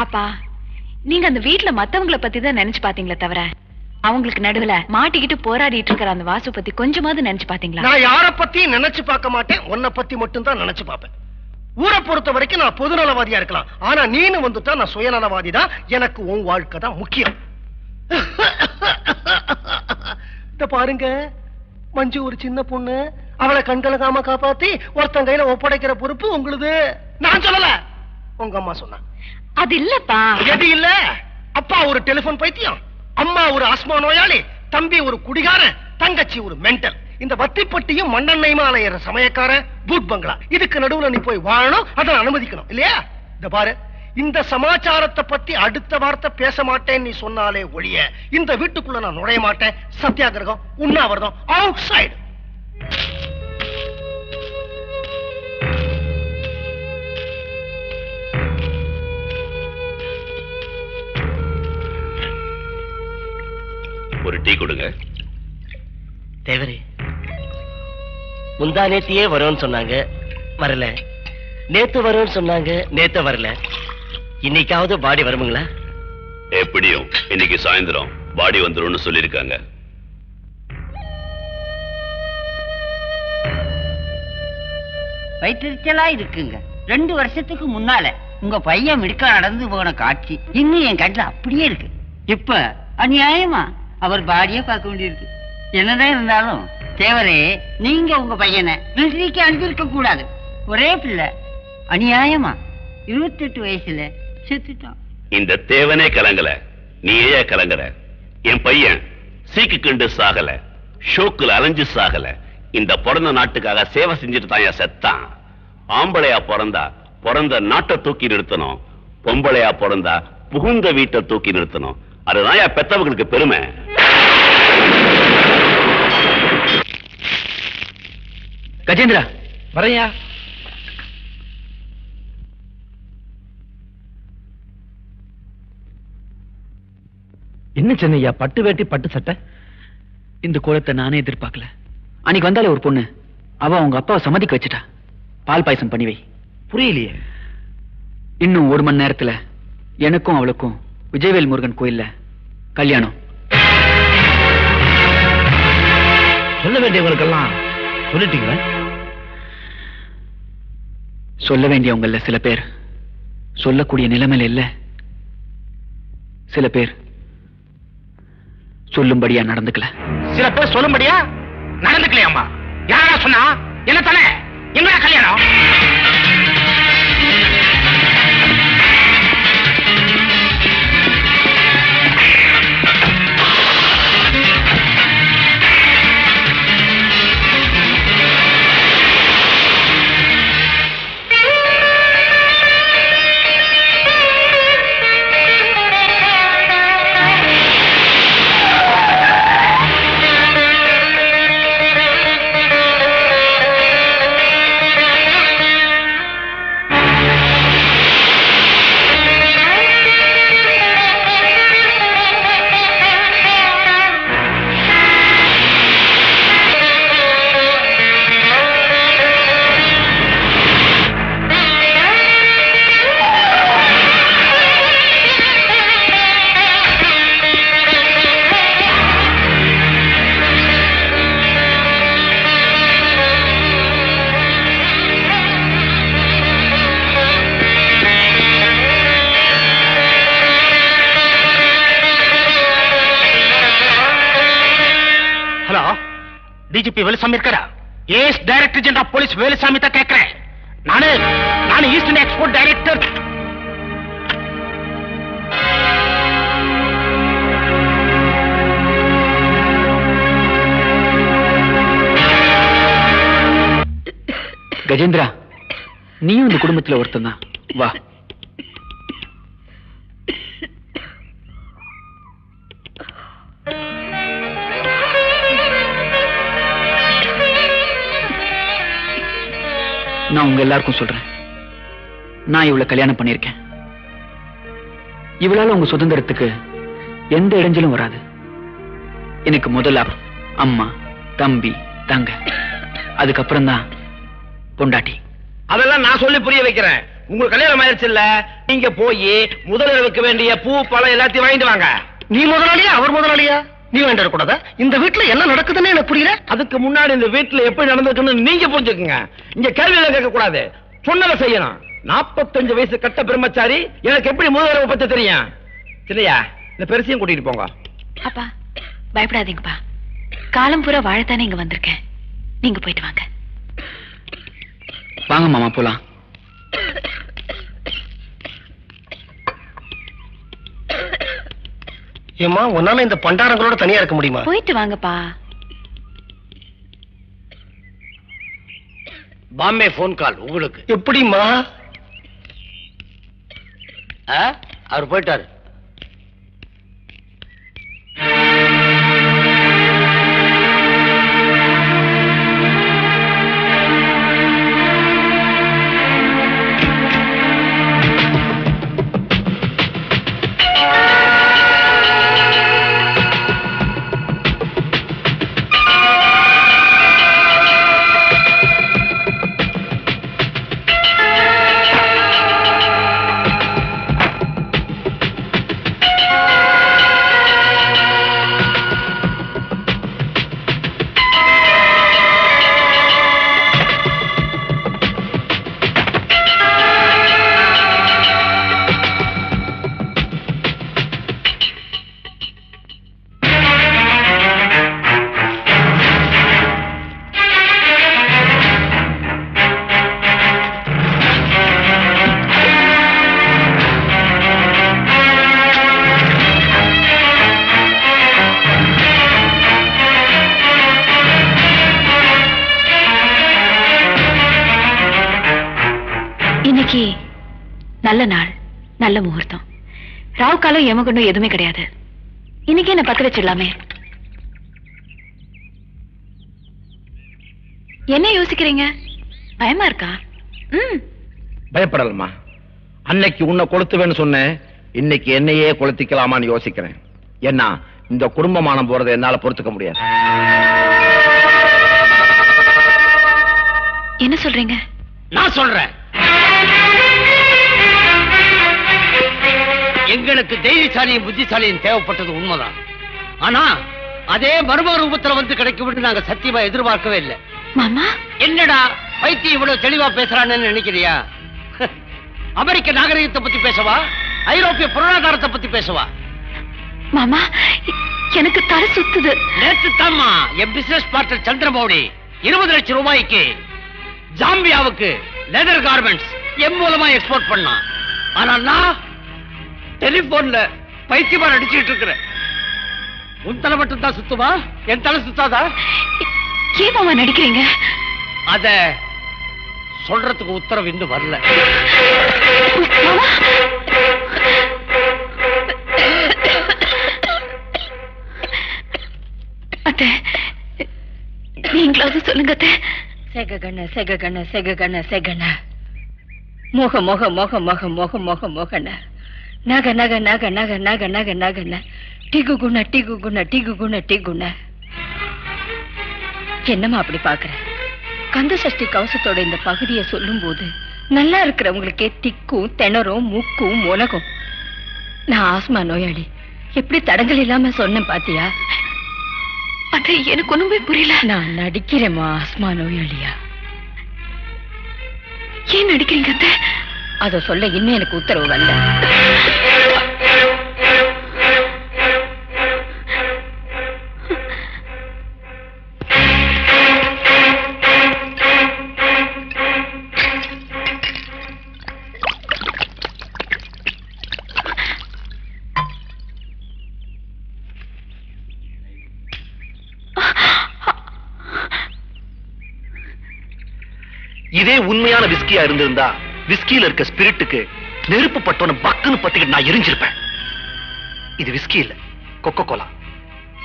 அப்பா, நீங்க அந்த வீட்டுல மத்தவங்களை பத்தி தான் நினைச்சு பாத்தீங்களே தவிர அவங்களுக்கு நடுவுல மாட்டிக்கிட்டு போராடிட்டு இருக்கிற அந்த வாசு பத்தி கொஞ்சமாவது நினைச்சு பாத்தீங்களா? நான் யார பத்தி நினைச்சு பார்க்க மாட்டேன், உன்னை பத்தி மட்டும் தான் நினைச்சு பார்ப்பேன். ஊரை பொறுத்த வரைக்கும் நான் பொதுநலவாதியா இருக்கலாம், ஆனா நீனு வந்துட்டா நான் சுயநலவாதி தான். எனக்கு உன் வாழ்க்கை தான் முக்கியம். இத பாருங்க, மஞ்சு ஒரு சின்ன பொண்ணு, அவளை கண்கலகாம காப்பாத்தி ஒருத்தன் கையில ஒப்படைக்கிற பொறுப்பு உங்களுது. நான் சொல்லல, உங்க அம்மா சொன்ன. அது இல்லப்பா. எது இல்ல? அப்பா ஒரு டெலிபோன் பைத்தியம், அம்மா ஒரு ஆஸ்மா நோயாளி, தம்பி ஒரு குடிகாரன், தங்கச்சி ஒரு மென்டல். இந்த வத்திப்பட்டியும் மண்ணெண்ணையுமா அலையிற சமயக்காரன், பூட் பங்களா. இதுக்கு நடுவுல நீ போய் வாழணும், அதை அனுமதிக்கணும் இல்லையா? இந்த பாரு, இந்த சமாச்சாரத்தை பத்தி அடுத்த வார்த்தை பேச மாட்டேன் நீ சொன்னாலே ஒழிய இந்த வீட்டுக்குள்ள நான் நுழைய மாட்டேன். சத்தியாகிரகம், உண்ணாவிரதம், அவுட் சைடு. ஒரு டீ கொடுங்க. தேவரே, முந்தா நேத்தியே வரும்னு சொன்னாங்க, வரல. நேத்து வரும்னு சொன்னாங்க, நேத்து வரல. இன்னைக்காவது பாடி வருமுங்களா? எப்படியும் இன்னைக்கு சாயந்தரம் பாடி வந்துரும்னு சொல்லிருக்காங்க. வயிற்றுச்சலா இருக்குங்க. 2 வருஷத்துக்கு முன்னால உங்க பையன் மிடுக்கா நடந்து போன காட்சி இன்னும் என் கண்ணுல அப்படியே இருக்கு. இப்ப அநியாயமா அவர் பாடியே பார்க்க வேண்டியிருக்கு. என்னதான் இருந்தாலும் தேவரே, நீங்க உங்க பையனை மிலிட்டரிக்கு அனுப்பியிருக்க கூடாது. ஒரே பிள்ளை, அநியாயமா 28 வயசுல செத்துட்டான். இந்த தேவனே கலங்கல, நீ ஏன் கலங்குற? என் பையன் சீக்கு கண்டு சாகல, ஷோக்குல அலைஞ்சு சாகல. இந்த பிறந்த நாட்டுக்காக சேவை செஞ்சுட்டு தான் செத்தான். ஆம்பளையா பிறந்தா பிறந்த நாட்டை தூக்கி நிறுத்தணும், பொம்பளையா பிறந்தா புகுந்த வீட்டை தூக்கி நிறுத்தணும். அதுதான் பெத்தவங்களுக்கு பெருமை. கஜேந்திரா, வரையா? என்ன சென்னையா, பட்டு வேட்டி பட்டு சட்டை? இந்த கோலத்தை நானே எதிர்பார்க்கல. அன்னைக்கு வந்தாலே ஒரு பொண்ணு, அவ உங்க அப்பாவை சம்மதிக்க வச்சுட்டா. பால் பாயசம் பண்ணி வை. புரியலையே. இன்னும் 1 மணி நேரத்துல எனக்கும் அவளுக்கும் விஜயவேல் முருகன் கோயில்ல கல்யாணம். சொல்ல வேண்டியவங்களுக்கெல்லாம் சொல்லிட்டீங்களா? சொல்ல வேண்டியவங்கள சில பேர் சொல்லக்கூடிய நிலைமையில இல்ல, சில பேர் சொல்லும்படியா நடந்துக்கல. சில பேர் சொல்லும்படியா நடந்துக்கலையாமா? யாரா சொன்னா? என்ன தானே? என்ன கல்யாணம்? டிஜிபி வேலுசாமி இருக்கா? AS director general of police Velusamy தான் கேட்கிறேன். நானு east India export director. Gajendra, நீயும் இந்த குடும்பத்துல ஒருத்தன் தான். வா. நான் உங்க எல்லாருக்கும் சொல்றேன், நான் இவளை கல்யாணம் பண்ணிருக்கேன். இவளால உங்க சுதந்திரத்துக்கு எந்த இடைஞ்சலும் வராது. எனக்கு முதல்ல அம்மா, தம்பி, தங்க, அதுக்கப்புறம் தான் பொண்டாட்டி. அதெல்லாம் நான் சொல்லி புரிய வைக்கிறேன். உங்களுக்கு கல்யாணம் ஆயிடுச்சு இல்ல, நீங்க போய் முதலிரவுக்கு வேண்டிய பூ பழம் எல்லாத்தையும் வாங்கிட்டு வாங்க. நீ முதலாளியா அவர் முதலாளியா? நீ வேண்ட கூடாதா? இந்த வீட்டுல என்ன நடக்குதுன்னு எனக்கு புரியல. அதுக்கு முன்னாடி இந்த வீட்டுல எப்படி நடந்திருக்குன்னு நீங்க புரிஞ்சுக்குங்க. இங்க கேள்வி எல்லாம் கேட்க கூடாது, சொன்னதை செய்யணும். 45 வயசு கட்ட பிரம்மச்சாரி, எனக்கு எப்படி முதலிரவு பத்தி தெரியும்? இல்லையா? இந்த பெருசையும் கூட்டிட்டு போங்க. அப்பா பயப்படாதீங்கப்பா, காலம் பூரா வாழத்தானே இங்க வந்திருக்கேன். நீங்க போயிட்டு வாங்க. வாங்க மாமா போலாம். ஏமா உன்னால இந்த பண்டாரங்களோட தனியா இருக்க முடியுமா? போயிட்டு வாங்கப்பா. பாம்பே போன் கால் உங்களுக்கு. எப்படிமா? அவர் போயிட்டாரு. இன்னைக்கு நல்ல நாள், நல்ல முகூர்த்தம். ராவு காலம் எமகண்டும் எதுவுமே கிடையாது. இன்னைக்கு என்ன பத்த வச்சிடலாமே. என்ன யோசிக்கிறீங்க? பயமா இருக்கா? பயப்படலமா. அன்னைக்கு உன்னை கொளுத்துவேன்னு சொன்னேன், இன்னைக்கு என்னையே கொளுத்திக்கலாமான்னு யோசிக்கிறேன். ஏன்னா இந்த குடும்பமானம் போறதை என்னால பொறுத்துக்க முடியாது. என்ன சொல்றீங்க? நான் சொல்றேன், எங்களுக்கு தைரியசாலியும் புத்திசாலியும் தேவைப்பட்டது உண்மைதான். ஆனா அதே மர்ம ரூபத்துல வந்து கிடைக்கும் நாங்க சத்தியமா எதிர்பார்க்கவே இல்லை. மாமா என்னடா வைத்தியம் இவ்வளவு தெளிவா பேசுறான்னு நினைக்கிறியா? அமெரிக்க நாகரிகத்தை பத்தி பேசவா, ஐரோப்பிய பொருளாதாரத்தை பத்தி பேசவா? மாமா எனக்கு தலை சுத்துது. நேற்று தாமா என் பிசினஸ் பார்ட்னர் சந்திரமௌழி 20 லட்சம் ரூபாய்க்கு ஜாம்பியாவுக்கு லெதர் கார்மெண்ட்ஸ் எம் மூலமா எக்ஸ்போர்ட் பண்ணான். ஆனா நான் டெலிபோன்ல பைத்தியமா நடிச்சுட்டு இருக்கிறேன். உன் தலை மட்டும் தான் சுத்துமா, என் தலை சுத்தாதா? ஏன் மாமா நடிக்கிறீங்க? அத சொல்றதுக்கு உத்தரவு இன்னும் வரல. அத்தை நீங்களாவது சொல்லுங்க அத்தை. செககண்ண செககண்ண செககண்ண செகண்ண மோக மோக மோக மோக மோக மோக மோகண்ண நக நக நக நக நக நக நகண்ண டிகு குண டிகு குண டிகு குண டிகுண்ண. என்னம்மா அப்படி பாக்குற? கந்த சஷ்டி கவசத்தோட இந்த பகுதியை சொல்லும் போது நல்லா இருக்கிறவங்களுக்கே திக்கும் திணறும் மூக்கும் முனகும். நான் ஆஸ்மா நோயாளி, எப்படி தடங்கள் இல்லாம சொன்னேன் பாத்தியா? அது எனக்கு ஒண்ணுமே புரியல. நான் நடிக்கிறேம்மா ஆஸ்மா நோயாளியா. ஏன் நடிக்கிறீங்க அத்தை? அத சொல்ல இன்னும் எனக்கு உத்தரவு வரல. இதே உண்மையான விஸ்கியா இருந்திருந்தா விஸ்கியில இருக்க ஸ்பிரிட்டுக்கு நெருப்பு பட்டோன்னு பக்குன்னு பத்திக்கிட்டு நான் எரிஞ்சிருப்பேன். இது விஸ்கி இல்ல, கொக்கோ கோலா.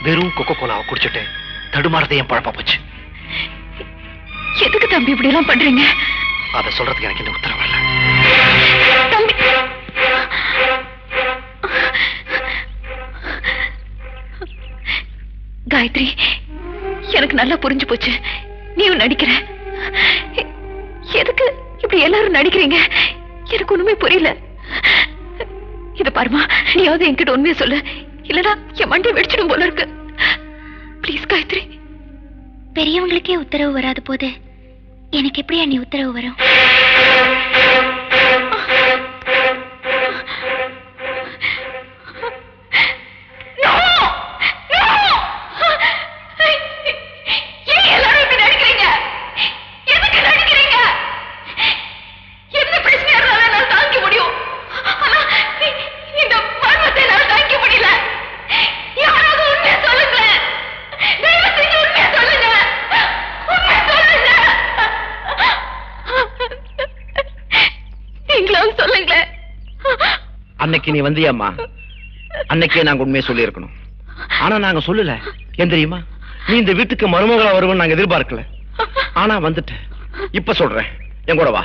வெறும் கொக்கோ கோலாவை குடிச்சிட்டு தடுமாறதை என் பழப்பா போச்சு. எதுக்கு தம்பி இப்படி எல்லாம் பண்றீங்க? அதை சொல்றதுக்கு எனக்கு இந்த உத்தரவு இல்ல. தம்பி காயத்ரி, எனக்கு நல்லா புரிஞ்சு போச்சு. நீயும் நடிக்கிற. எதுக்கு இப்படி எல்லாரும் நடிக்கிறீங்க? எனக்கு ஒண்ணுமே புரியல. இத பாருமா, நீயாவது என்கிட்ட உண்மையை சொல்லு, இல்லடா என் மண்டையை வெடிச்சிடும் போல இருக்கு. ப்ளீஸ் காயத்ரி. பெரியவங்களுக்கே உத்தரவு வராத போது எனக்கு எப்படி அண்ணி உத்தரவு வரும்? அன்னைக்கு நீ வந்தியம்மா, அன்னைக்கே நாங்க உண்மையை சொல்லி இருக்கணும். ஆனா நாங்க சொல்லல. ஏன் தெரியுமா? நீ இந்த வீட்டுக்கு மருமகளா வருவன்னு நாங்க எதிர்பார்க்கல. ஆனா வந்துட்ட. இப்ப சொல்றேன், என் கூட வா.